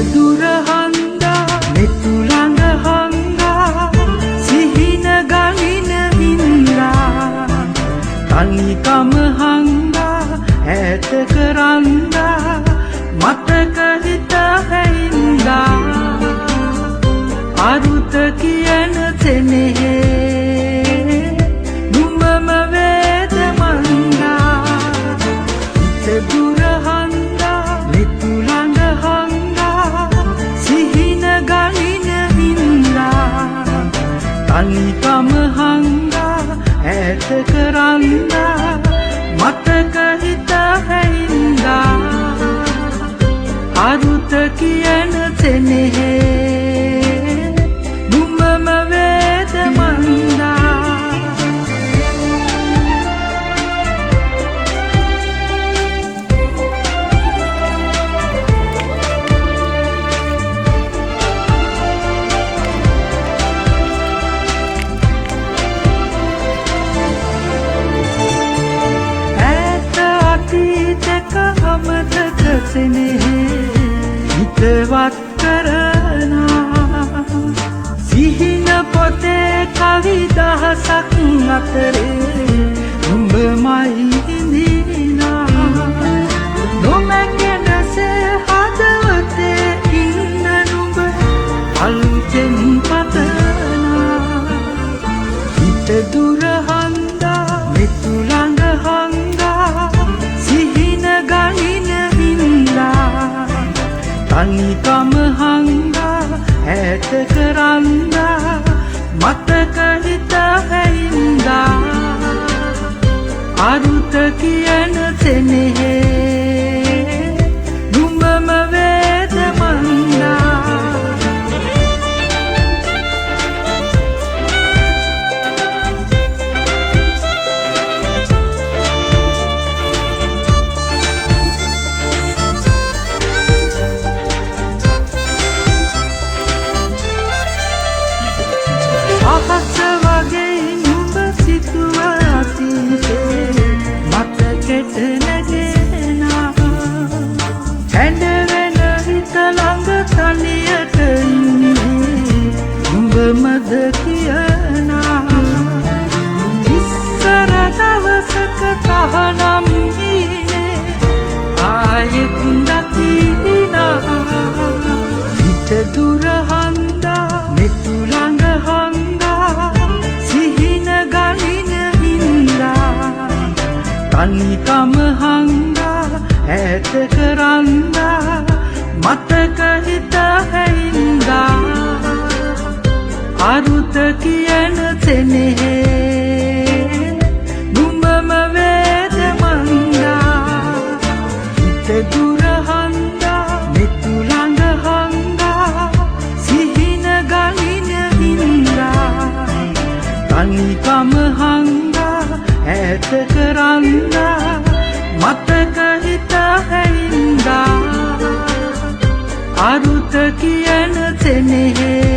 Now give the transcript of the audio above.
දුර හංගා මෙතු ළඟ හංගා සිහින ගලින හින්දා තනිකම හංගා ඈත කරන්දා මතක හිත හැින්දා අරුත කියන තෙනෙහි නුඹම වේද මංගා හිත දුර හංගා මෙතු ළඟ තනිකම හංගා ඈත කරන්දා මතක හිත හැින්දා අරුත කියන තෙනෙහි නුඹම වේද මන්දා අමතක සෙනෙහි හිතවත් කරනා සිහින පොතේ කවි දහසක් අතරේ නුඹමයි හිඳිනා නොමැකෙනසේ හදවතේ ඉන්න නුඹ අලුතෙන් පතනා හිත දුර හංගා මෙතු ළඟ හංගා ගලින හින්දා තනිකම හංගා ඈත කරන්දා මතක හිත හැින්දා අරුත කියන තෙනෙහි නුඹම වේද මන්දා අහස වගේ නුඹ සිතුව අතීතේ මතකෙට නැගෙනා හැඬ වෙන හිත ළඟ තනියට ඉන්නේ නුඹමද කියනා ඉස්සර දවසක තහනම් ඉන්නේ ආයෙත් දකිනා හිත දුර හංගා මෙතු ළඟ හංගා සිහින ගලින හින්දා තනිකම හංගා ඈත කරන්දා මතක හිත හැින්දා අරුත කියන තෙනෙහි නුඹම වේද මන්දා හිත දුර හංගා මෙතු ළඟ හංගා සිහින ගලින හින්දා තනිකම හංගා ඈත කරන්දා මතක හිත හැින්දා අරුත කියන තෙනෙහි